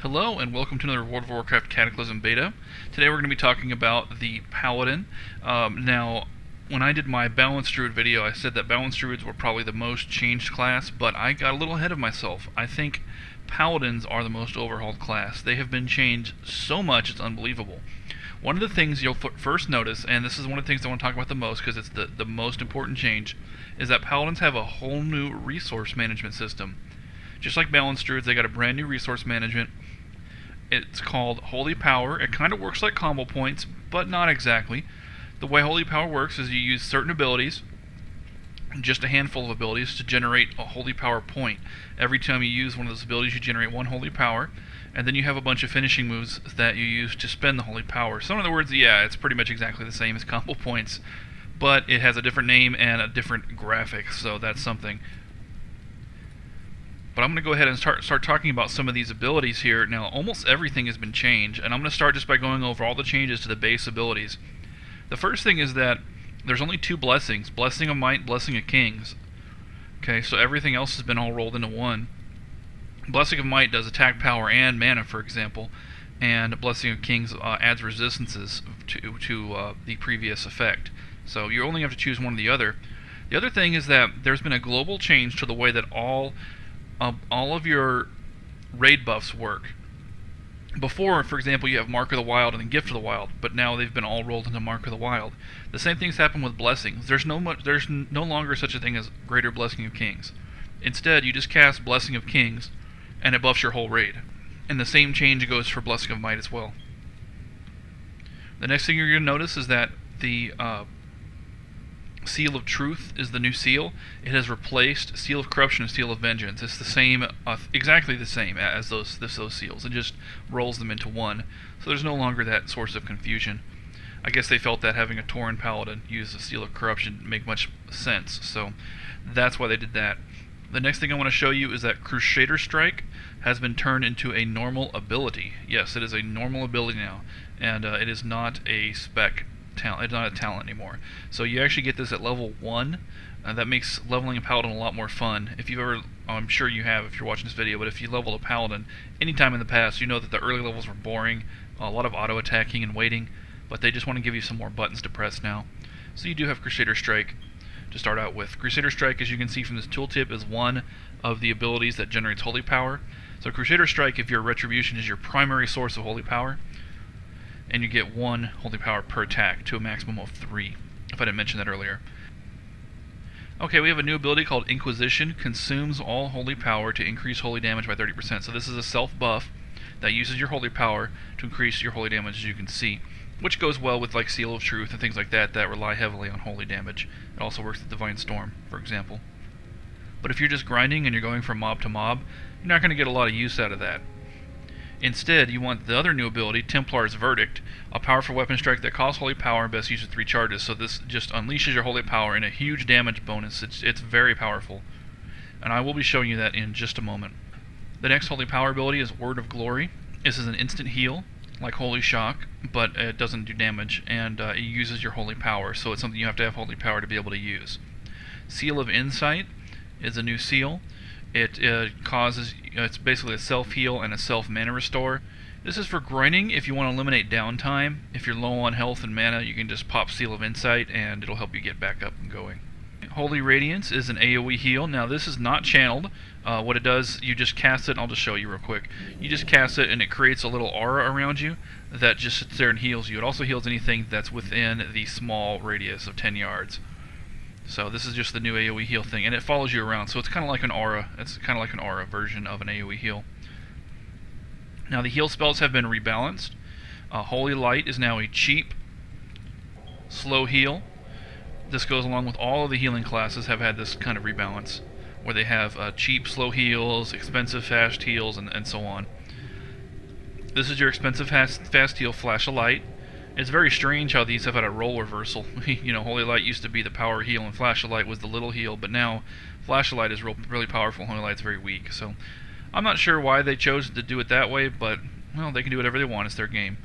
Hello and welcome to another World of Warcraft Cataclysm beta. Today we're going to be talking about the Paladin. Now, when I did my Balanced Druid video, I said that Balanced Druids were probably the most changed class, but I got a little ahead of myself. I think Paladins are the most overhauled class. They have been changed so much, it's unbelievable. One of the things you'll first notice, and this is one of the things I want to talk about the most because it's the most important change, is that Paladins have a whole new resource management system. Just like Balanced Druids, they got a brand new resource management. It's called Holy Power. It kind of works like combo points, but not exactly. The way Holy Power works is you use certain abilities, just a handful of abilities, to generate a Holy Power point. Every time you use one of those abilities, you generate one Holy Power, and then you have a bunch of finishing moves that you use to spend the Holy Power. So in other words, yeah, it's pretty much exactly the same as combo points, but it has a different name and a different graphic, so that's something. But I'm going to go ahead and start talking about some of these abilities here. Now, almost everything has been changed, and I'm going to start just by going over all the changes to the base abilities. The first thing is that there's only two blessings, Blessing of Might, Blessing of Kings. Okay, so everything else has been all rolled into one. Blessing of Might does attack power and mana, for example, and Blessing of Kings adds resistances to the previous effect. So you only have to choose one or the other. The other thing is that there's been a global change to the way that all of your raid buffs work. Before, for example, you have Mark of the Wild and then Gift of the Wild, but now they've been all rolled into Mark of the Wild. The same thing's happened with blessings. There's no longer such a thing as Greater Blessing of Kings. Instead, you just cast Blessing of Kings, and it buffs your whole raid. And the same change goes for Blessing of Might as well. The next thing you're going to notice is that the Seal of Truth is the new seal. It has replaced Seal of Corruption and Seal of Vengeance. It's the same, exactly the same as those seals. It just rolls them into one. So there's no longer that source of confusion. I guess they felt that having a Tauren Paladin use the Seal of Corruption didn't make much sense, so that's why they did that. The next thing I want to show you is that Crusader Strike has been turned into a normal ability. Yes, it is a normal ability now, and it is not a spec talent. It's not a talent anymore. So you actually get this at level 1. That makes leveling a Paladin a lot more fun. If you've ever, I'm sure you have if you're watching this video, but if you leveled a Paladin anytime in the past, you know that the early levels were boring, a lot of auto-attacking and waiting, but they just want to give you some more buttons to press now. So you do have Crusader Strike to start out with. Crusader Strike, as you can see from this tooltip, is one of the abilities that generates Holy Power. So Crusader Strike, if your Retribution is your primary source of Holy Power, and you get 1 Holy Power per attack to a maximum of 3, if I didn't mention that earlier. Okay, we have a new ability called Inquisition. Consumes all Holy Power to increase Holy Damage by 30%. So this is a self-buff that uses your Holy Power to increase your Holy Damage, as you can see, which goes well with like Seal of Truth and things like that that rely heavily on Holy Damage. It also works with Divine Storm, for example. But if you're just grinding and you're going from mob to mob, you're not going to get a lot of use out of that. Instead, you want the other new ability, Templar's Verdict, a powerful weapon strike that costs Holy Power and best uses 3 charges. So this just unleashes your Holy Power in a huge damage bonus. It's very powerful, and I will be showing you that in just a moment. The next Holy Power ability is Word of Glory. This is an instant heal, like Holy Shock, but it doesn't do damage, and it uses your Holy Power, so it's something you have to have Holy Power to be able to use. Seal of Insight is a new seal. It causes, it's basically a self-heal and a self-mana restore. This is for grinding if you want to eliminate downtime. If you're low on health and mana, you can just pop Seal of Insight and it'll help you get back up and going. Holy Radiance is an AoE heal. Now this is not channeled. What it does, you just cast it, and I'll just show you real quick. You just cast it and it creates a little aura around you that just sits there and heals you. It also heals anything that's within the small radius of 10 yards. So this is just the new AoE heal thing, and it follows you around, so it's kind of like an aura. It's kind of like an aura version of an AoE heal. Now the heal spells have been rebalanced. Holy Light is now a cheap, slow heal. This goes along with all of the healing classes have had this kind of rebalance, where they have cheap, slow heals, expensive, fast heals, and so on. This is your expensive, fast heal, Flash of Light. It's very strange how these have had a role reversal. You know, Holy Light used to be the power heal and Flash of Light was the little heal, but now Flash of Light is really powerful, Holy Light's very weak. So I'm not sure why they chose to do it that way, but well, they can do whatever they want, it's their game.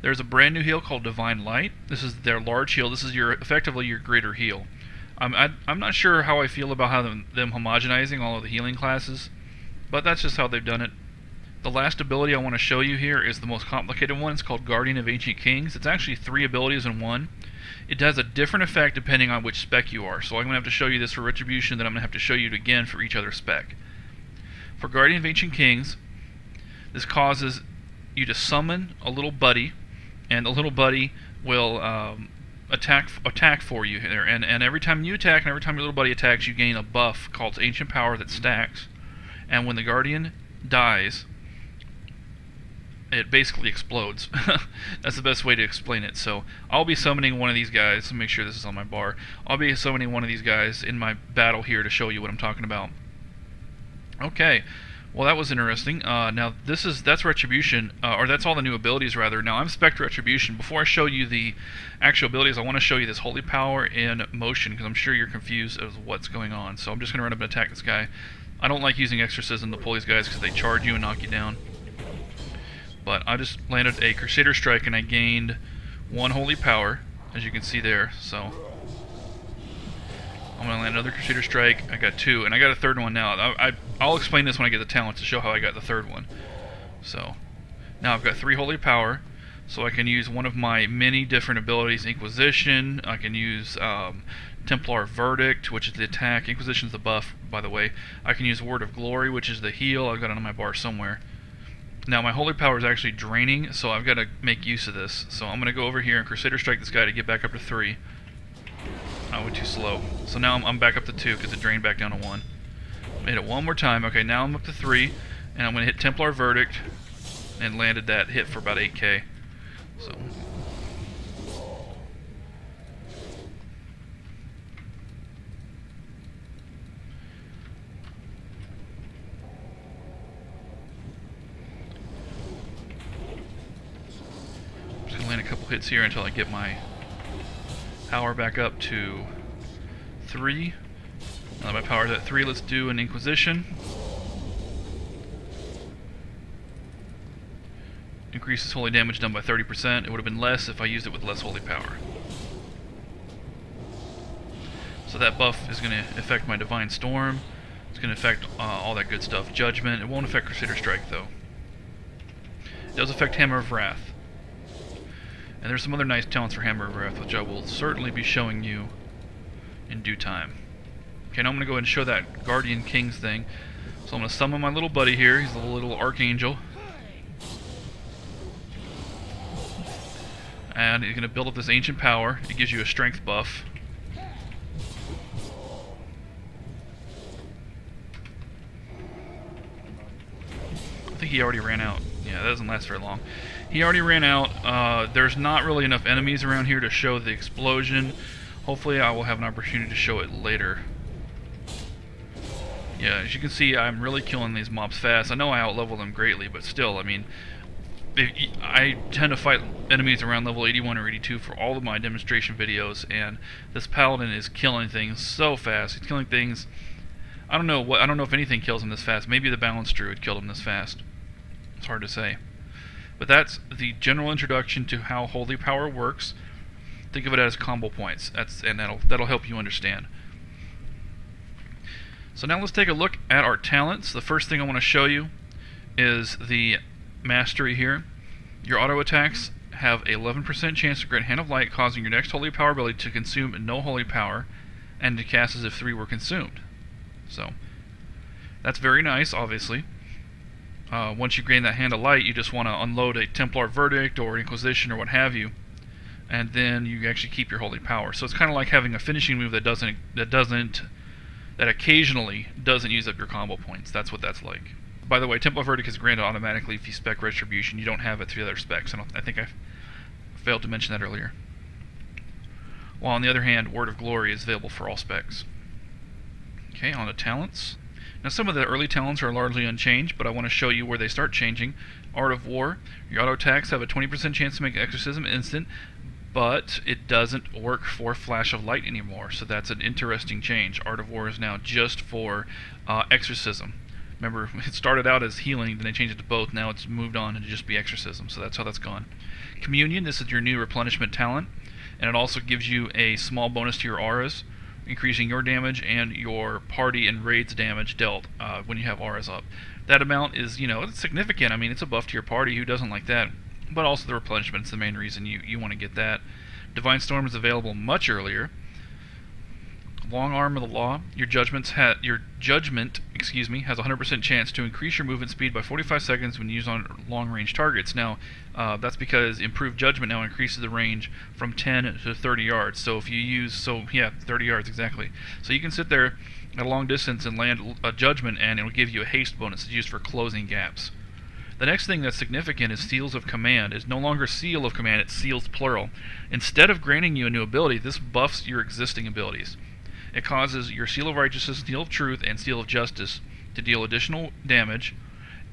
There's a brand new heal called Divine Light. This is their large heal. This is effectively your greater heal. I'm not sure how I feel about them homogenizing all of the healing classes, but that's just how they've done it. The last ability I want to show you here is the most complicated one. It's called Guardian of Ancient Kings. It's actually 3 abilities in one. It does a different effect depending on which spec you are. So I'm going to have to show you this for Retribution, then I'm going to have to show you it again for each other spec. For Guardian of Ancient Kings, this causes you to summon a little buddy, and the little buddy will attack for you there. And every time you attack and every time your little buddy attacks, you gain a buff called Ancient Power that stacks. And when the Guardian dies, it basically explodes. That's the best way to explain it. So I'll be summoning one of these guys. Make sure this is on my bar. I'll be summoning one of these guys in my battle here to show you what I'm talking about. Okay, well that was interesting. Now that's Retribution, or that's all the new abilities rather. Now I'm Spec Retribution. Before I show you the actual abilities, I want to show you this Holy Power in motion, because I'm sure you're confused as to what's going on. So I'm just going to run up and attack this guy. I don't like using Exorcism to pull these guys because they charge you and knock you down. But I just landed a Crusader Strike and I gained 1 Holy Power, as you can see there. So I'm going to land another Crusader Strike. I got 2, and I got a 3rd one now. I'll explain this when I get the talent to show how I got the 3rd one. So now I've got 3 Holy Power, so I can use one of my many different abilities. Inquisition, I can use Templar Verdict, which is the attack. Inquisition's the buff, by the way. I can use Word of Glory, which is the heal. I've got it on my bar somewhere. Now my Holy Power is actually draining, so I've got to make use of this. So I'm going to go over here and Crusader Strike this guy to get back up to 3. I went too slow. So now I'm back up to 2 because it drained back down to 1. Hit it one more time. Okay, now I'm up to 3, and I'm going to hit Templar Verdict, and landed that hit for about 8k. So land a couple hits here until I get my power back up to 3. Now that my power's at 3, let's do an Inquisition. Increases holy damage done by 30%. It would have been less if I used it with less holy power. So that buff is going to affect my Divine Storm. It's going to affect all that good stuff. Judgment. It won't affect Crusader Strike though. It does affect Hammer of Wrath. And there's some other nice talents for Hammer of Wrath, which I will certainly be showing you in due time. Okay, now I'm going to go ahead and show that Guardian Kings thing. So I'm going to summon my little buddy here. He's a little archangel. And he's going to build up this Ancient Power. It gives you a strength buff. I think he already ran out. Yeah, that doesn't last very long. He already ran out. There's not really enough enemies around here to show the explosion. Hopefully I will have an opportunity to show it later. Yeah, as you can see, I'm really killing these mobs fast. I know I outlevel them greatly, but still, I mean, I tend to fight enemies around level 81 or 82 for all of my demonstration videos, and this Paladin is killing things so fast. He's killing things. I don't know if anything kills him this fast. Maybe the Balance Druid killed him this fast. It's hard to say. But that's the general introduction to how Holy Power works. Think of it as combo points. And that'll help you understand. So now let's take a look at our talents. The first thing I want to show you is the Mastery here. Your auto attacks have a 11% chance to grant Hand of Light, causing your next Holy Power ability to consume no Holy Power, and to cast as if 3 were consumed. So that's very nice, obviously. Once you gain that Hand of Light, you just want to unload a Templar Verdict or Inquisition or what have you, and then you actually keep your Holy Power. So it's kind of like having a finishing move that occasionally doesn't use up your combo points. That's what that's like. By the way, Templar Verdict is granted automatically if you spec Retribution. You don't have it through the other specs. I think I failed to mention that earlier. While on the other hand, Word of Glory is available for all specs. Okay, on to talents. Now some of the early talents are largely unchanged, but I want to show you where they start changing. Art of War. Your auto attacks have a 20% chance to make Exorcism instant, but it doesn't work for Flash of Light anymore, so that's an interesting change. Art of War is now just for Exorcism. Remember, it started out as healing, then they changed it to both. Now it's moved on to just be Exorcism, so that's how that's gone. Communion, this is your new replenishment talent, and it also gives you a small bonus to your auras. increasing your damage and your party and raids damage dealt when you have auras up. That amount is, it's significant. I mean, it's a buff to your party. Who doesn't like that? But also the replenishment is the main reason you want to get that. Divine Storm is available much earlier. Long Arm of the Law. Your judgment, has a 100% chance to increase your movement speed by 45 seconds when used on long-range targets. Now, that's because Improved Judgment now increases the range from 10 to 30 yards. So if you use, 30 yards exactly. So you can sit there at a long distance and land a Judgment, and it will give you a haste bonus that's used for closing gaps. The next thing that's significant is Seals of Command. It's no longer Seal of Command, it's Seals plural. Instead of granting you a new ability, this buffs your existing abilities. It causes your Seal of Righteousness, Seal of Truth, and Seal of Justice to deal additional damage,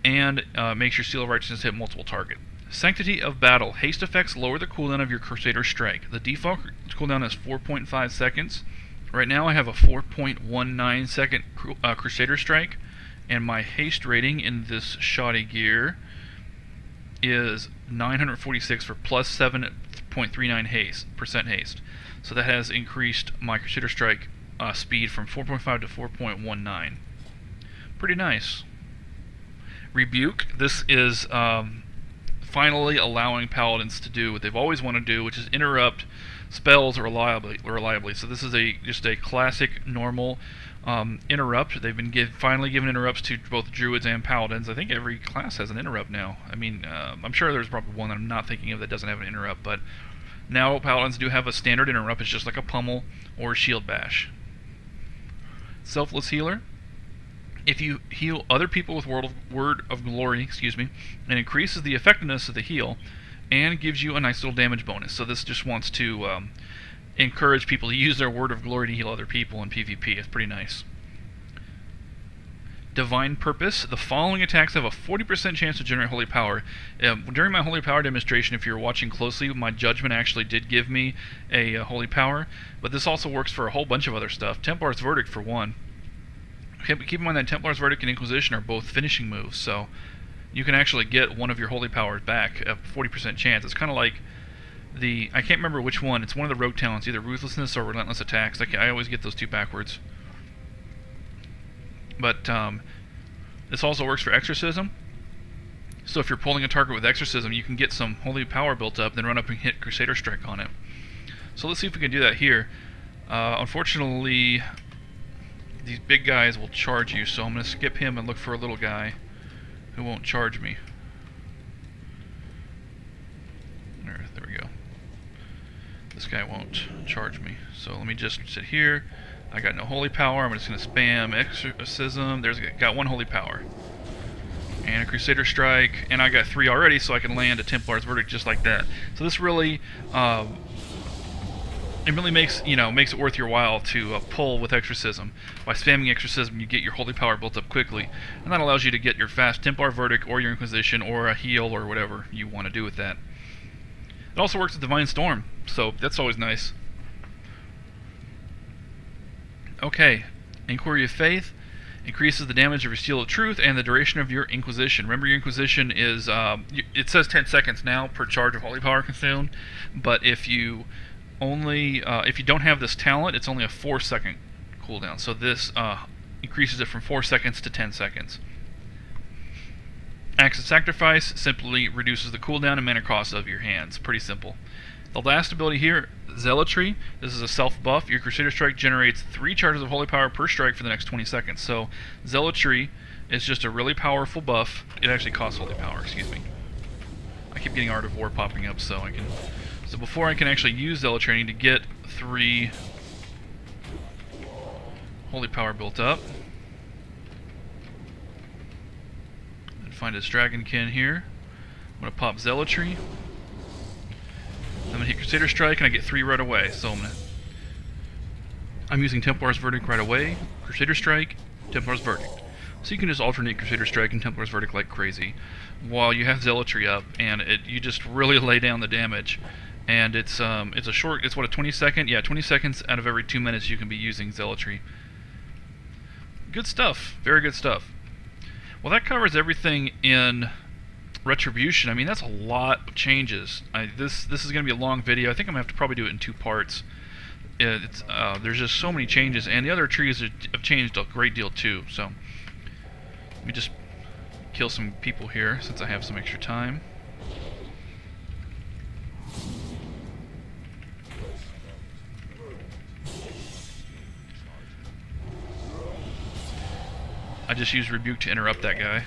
and makes your Seal of Righteousness hit multiple targets. Sanctity of Battle. Haste effects lower the cooldown of your Crusader Strike. The default cooldown is 4.5 seconds. Right now I have a 4.19 second Crusader Strike, and my haste rating in this shoddy gear is 946 for plus 7.39 percent haste. So that has increased my Crusader Strike speed from 4.5 to 4.19. Pretty nice. Rebuke. This is finally allowing paladins to do what they've always wanted to do, which is interrupt spells reliably. So this is just a classic normal interrupt. They've been finally given interrupts to both druids and paladins. I think every class has an interrupt now. I mean, I'm sure there's probably one that I'm not thinking of that doesn't have an interrupt, but now paladins do have a standard interrupt. It's just like a pummel or a shield bash. Selfless Healer. If you heal other people with Word of Glory, it increases the effectiveness of the heal and gives you a nice little damage bonus. So this just wants to encourage people to use their Word of Glory to heal other people in PvP. It's pretty nice. Divine Purpose. The following attacks have a 40% chance to generate Holy Power. During my Holy Power demonstration, if you're watching closely, my Judgment actually did give me a Holy Power, but this also works for a whole bunch of other stuff. Templar's Verdict for one. Keep in mind that Templar's Verdict and Inquisition are both finishing moves, so you can actually get one of your Holy Powers back at 40% chance. It's kind of like I can't remember which one. It's one of the rogue talents, either Ruthlessness or Relentless Attacks. I always get those two backwards. But this also works for Exorcism. So if you're pulling a target with Exorcism, you can get some Holy Power built up, then run up and hit Crusader Strike on it. So let's see if we can do that here. Unfortunately, these big guys will charge you, so I'm going to skip him and look for a little guy who won't charge me. There we go. This guy won't charge me. So let me just sit here. I got no Holy Power. I'm just going to spam Exorcism. Got one Holy Power. And a Crusader Strike. And I got 3 already, so I can land a Templar's Verdict just like that. So this really, it really makes it worth your while to pull with Exorcism. By spamming Exorcism, you get your Holy Power built up quickly. And that allows you to get your fast Templar Verdict or your Inquisition or a heal or whatever you want to do with that. It also works with Divine Storm, so that's always nice. Okay, Inquiry of Faith increases the damage of your Seal of Truth and the duration of your Inquisition. Remember, your Inquisition is, it says 10 seconds now per charge of Holy Power consumed, but if you don't have this talent, it's only a 4-second cooldown. So this increases it from 4 seconds to 10 seconds. Acts of Sacrifice simply reduces the cooldown and mana cost of your hands. Pretty simple. The last ability here, Zealotry. This is a self-buff. Your Crusader Strike generates 3 charges of Holy Power per strike for the next 20 seconds. So Zealotry is just a really powerful buff. It actually costs Holy Power, I keep getting Art of War popping up, so before I can actually use Zealotry, I need to get 3 Holy Power built up. And find this Dragonkin here. I'm going to pop Zealotry. I'm going to hit Crusader Strike, and I get 3 right away. So I'm using Templar's Verdict right away, Crusader Strike, Templar's Verdict. So you can just alternate Crusader Strike and Templar's Verdict like crazy, while you have Zealotry up, and you just really lay down the damage. And it's a 20 second? Yeah, 20 seconds out of every 2 minutes you can be using Zealotry. Good stuff. Very good stuff. Well, that covers everything in Retribution. I mean, that's a lot of changes. This is going to be a long video. I think I'm going to have to probably do it in 2 parts. It's there's just so many changes, and the other trees have changed a great deal too. So let me just kill some people here since I have some extra time. I just used Rebuke to interrupt that guy.